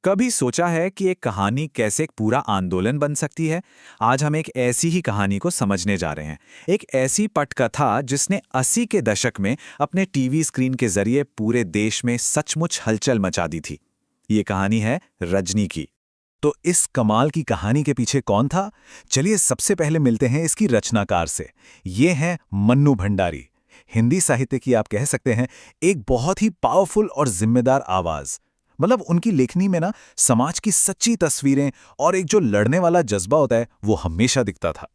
कभी सोचा है कि एक कहानी कैसे एक पूरा आंदोलन बन सकती है? आज हम एक ऐसी ही कहानी को समझने जा रहे हैं। एक ऐसी पटकथा जिसने 80 के दशक में अपने टीवी स्क्रीन के जरिए पूरे देश में सचमुच हलचल मचा दी थी। ये कहानी है रजनी की। तो इस कमाल की कहानी के पीछे कौन था? चलिए सबसे पहले मिलते हैं इसकी रचनाकार से। ये हैं मन्नू भंडारी। हिंदी साहित्य की आप कह सकते हैं एक बहुत ही पावरफुल और जिम्मेदार आवाज। मतलब उनकी लेखनी में ना समाज की सच्ची तस्वीरें और एक जो लड़ने वाला जज्बा होता है वो हमेशा दिखता था।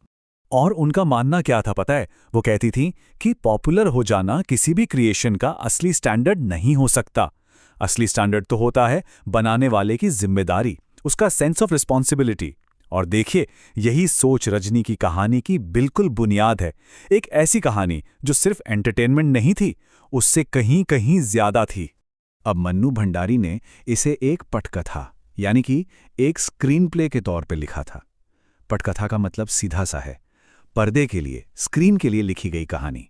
और उनका मानना क्या था पता है? वो कहती थी कि पॉपुलर हो जाना किसी भी क्रिएशन का असली स्टैंडर्ड नहीं हो सकता। असली स्टैंडर्ड तो होता है बनाने वाले की जिम्मेदारी, उसका सेंस ऑफ रिस्पॉन्सिबिलिटी। और देखिए, यही सोच रजनी की कहानी की बिल्कुल बुनियाद है। एक ऐसी कहानी जो सिर्फ एंटरटेनमेंट नहीं थी, उससे कहीं कहीं ज्यादा थी। अब मन्नू भंडारी ने इसे एक पटकथा यानी कि एक स्क्रीन प्ले के तौर पे लिखा था। पटकथा का मतलब सीधा सा है, पर्दे के लिए, स्क्रीन के लिए लिखी गई कहानी।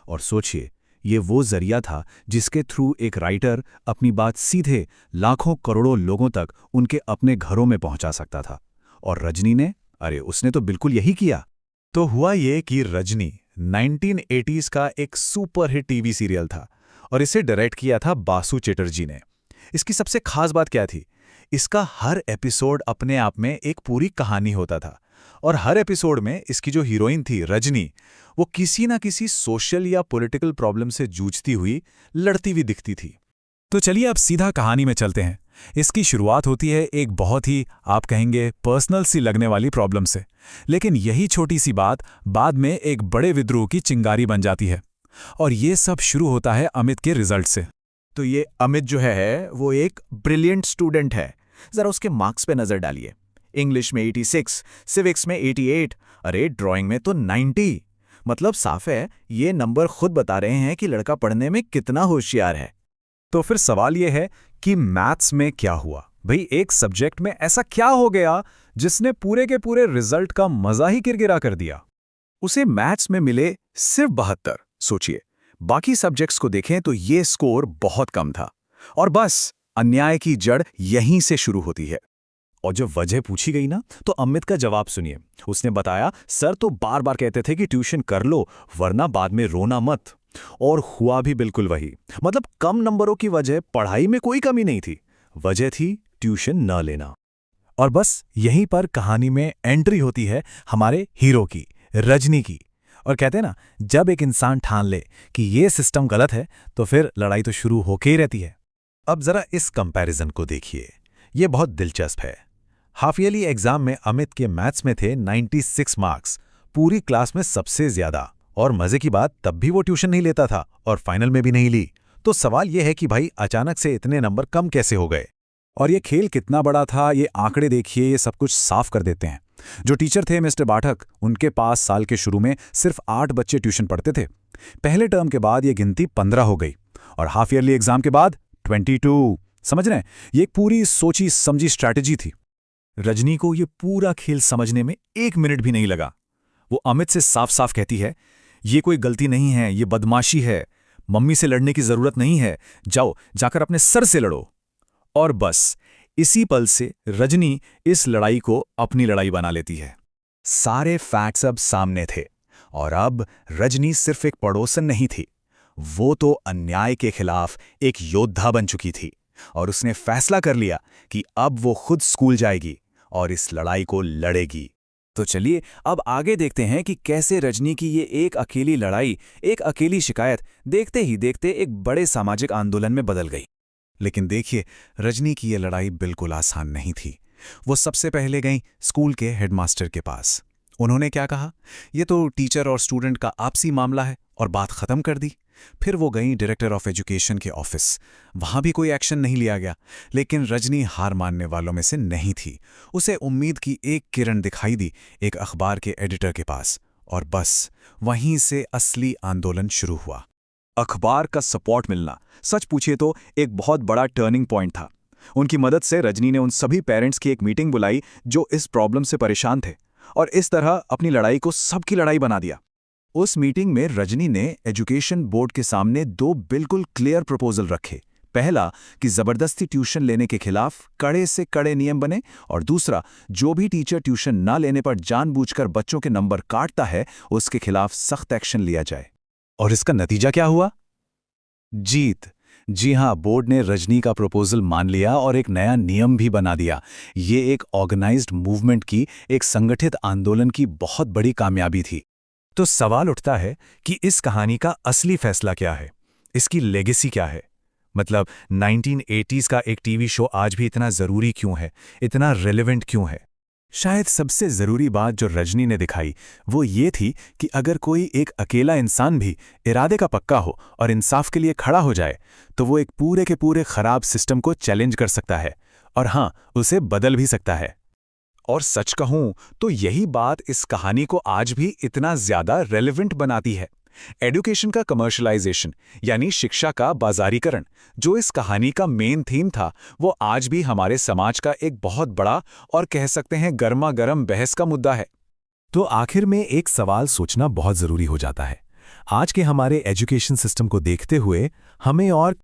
और सोचिए, ये वो जरिया था जिसके थ्रू एक राइटर अपनी बात सीधे लाखों करोड़ों लोगों तक उनके अपने घरों में पहुंचा सकता था। और रजनी ने, अरे उसने तो बिल्कुल यही किया। तो हुआ ये कि रजनी 1980s का एक सुपरहिट टीवी सीरियल था और इसे डायरेक्ट किया था बासु चैटर्जी ने। इसकी सबसे खास बात क्या थी? इसका हर एपिसोड अपने आप में एक पूरी कहानी होता था और हर एपिसोड में इसकी जो हीरोइन थी रजनी, वो किसी ना किसी सोशल या पॉलिटिकल प्रॉब्लम से जूझती हुई, लड़ती हुई दिखती थी। तो चलिए अब सीधा कहानी में चलते हैं। इसकी शुरुआत होती है एक बहुत ही, आप कहेंगे, पर्सनल सी लगने वाली प्रॉब्लम से। लेकिन यही छोटी सी बात बाद में एक बड़े विद्रोह की चिंगारी बन जाती है। और ये सब शुरू होता है अमित के रिजल्ट से। तो ये अमित जो है वो एक ब्रिलियंट स्टूडेंट है। जरा उसके मार्क्स पे नजर डालिए। इंग्लिश में 86, सिविक्स में 88, अरे ड्राइंग में तो 90। मतलब साफ है, ये नंबर खुद बता रहे हैं कि लड़का पढ़ने में कितना होशियार है। तो फिर सवाल ये है कि मैथ्स में क्या हुआ? भाई, एक सब्जेक्ट में ऐसा क्या हो गया जिसने पूरे के पूरे रिजल्ट का मजा ही किरकिरा कर दिया? उसे मैथ्स में मिले सिर्फ 72। सोचिए, बाकी सब्जेक्ट्स को देखें तो ये स्कोर बहुत कम था। और बस अन्याय की जड़ यहीं से शुरू होती है। और जब वजह पूछी गई ना, तो अमित का जवाब सुनिए। उसने बताया, सर तो बार बार कहते थे कि ट्यूशन कर लो वरना बाद में रोना मत। और हुआ भी बिल्कुल वही। मतलब कम नंबरों की वजह पढ़ाई में कोई कमी नहीं थी, वजह थी ट्यूशन न लेना। और बस यहीं पर कहानी में एंट्री होती है हमारे हीरो की, रजनी की। और कहते हैं ना, जब एक इंसान ठान ले कि ये सिस्टम गलत है तो फिर लड़ाई तो शुरू होके ही रहती है। अब जरा इस कंपैरिजन को देखिए, ये बहुत दिलचस्प है। हाफ ईयरली एग्जाम में अमित के मैथ्स में थे 96 मार्क्स, पूरी क्लास में सबसे ज्यादा। और मजे की बात, तब भी वो ट्यूशन नहीं लेता था और फाइनल में भी नहीं ली। तो सवाल यह है कि भाई, अचानक से इतने नंबर कम कैसे हो गए? और ये खेल कितना बड़ा था, ये आंकड़े देखिए, ये सब कुछ साफ कर देते हैं। जो टीचर थे मिस्टर पाठक, उनके पास साल के शुरू में सिर्फ 8 बच्चे ट्यूशन पढ़ते थे। पहले टर्म के बाद ये गिनती 15 हो गई और हाफ ईयरली एग्जाम के बाद 22। समझ रहे हैं? ये एक पूरी सोची समझी स्ट्रैटेजी थी। रजनी को ये पूरा खेल समझने में 1 मिनट भी नहीं लगा। वो अमित से साफ साफ कहती है, ये कोई गलती नहीं है, ये बदमाशी है। मम्मी से लड़ने की जरूरत नहीं है, जाओ जाकर अपने सर से लड़ो। और बस इसी पल से रजनी इस लड़ाई को अपनी लड़ाई बना लेती है। सारे फैक्ट्स अब सामने थे और अब रजनी सिर्फ एक पड़ोसन नहीं थी, वो तो अन्याय के खिलाफ एक योद्धा बन चुकी थी। और उसने फैसला कर लिया कि अब वो खुद स्कूल जाएगी और इस लड़ाई को लड़ेगी। तो चलिए अब आगे देखते हैं कि कैसे रजनी की ये एक अकेली लड़ाई, एक अकेली शिकायत देखते ही देखते एक बड़े सामाजिक आंदोलन में बदल गई। लेकिन देखिए, रजनी की ये लड़ाई बिल्कुल आसान नहीं थी। वो सबसे पहले गई स्कूल के हेडमास्टर के पास। उन्होंने क्या कहा, ये तो टीचर और स्टूडेंट का आपसी मामला है, और बात खत्म कर दी। फिर वो गई डायरेक्टर ऑफ एजुकेशन के ऑफिस। वहां भी कोई एक्शन नहीं लिया गया। लेकिन रजनी हार मानने वालों में से नहीं थी। उसे उम्मीद की एक किरण दिखाई दी एक अखबार के एडिटर के पास। और बस वहीं से असली आंदोलन शुरू हुआ। अखबार का सपोर्ट मिलना, सच पूछिए तो एक बहुत बड़ा टर्निंग पॉइंट था। उनकी मदद से रजनी ने उन सभी पेरेंट्स की एक मीटिंग बुलाई जो इस प्रॉब्लम से परेशान थे, और इस तरह अपनी लड़ाई को सबकी लड़ाई बना दिया। उस मीटिंग में रजनी ने एजुकेशन बोर्ड के सामने 2 बिल्कुल क्लियर प्रपोजल रखे। पहला कि ज़बरदस्ती ट्यूशन लेने के खिलाफ कड़े से कड़े नियम बने, और दूसरा, जो भी टीचर ट्यूशन ना लेने पर जानबूझकर बच्चों के नंबर काटता है उसके खिलाफ सख्त एक्शन लिया जाए। और इसका नतीजा क्या हुआ? जीत। जी हाँ, बोर्ड ने रजनी का प्रपोजल मान लिया और एक नया नियम भी बना दिया। ये एक ऑर्गेनाइज्ड मूवमेंट की, एक संगठित आंदोलन की बहुत बड़ी कामयाबी थी। तो सवाल उठता है कि इस कहानी का असली फैसला क्या है, इसकी लेगेसी क्या है? मतलब 1980s का एक टीवी शो आज भी इतना ज़रूरी क्यों है, इतना रेलेवेंट क्यों है? शायद सबसे ज़रूरी बात जो रजनी ने दिखाई वो ये थी कि अगर कोई एक अकेला इंसान भी इरादे का पक्का हो और इंसाफ के लिए खड़ा हो जाए तो वो एक पूरे के पूरे खराब सिस्टम को चैलेंज कर सकता है, और हाँ, उसे बदल भी सकता है। और सच कहूं तो यही बात इस कहानी को आज भी इतना ज़्यादा रेलेवेंट बनाती है। एडुकेशन का कमर्शलाइजेशन, यानी शिक्षा का बाजारीकरण, जो इस कहानी का मेन थीम था, वो आज भी हमारे समाज का एक बहुत बड़ा और कह सकते हैं गर्मा गर्म बहस का मुद्दा है। तो आखिर में एक सवाल सोचना बहुत ज़रूरी हो जाता है। आज के हमारे एजुकेशन सिस्टम को देखते हुए हमें और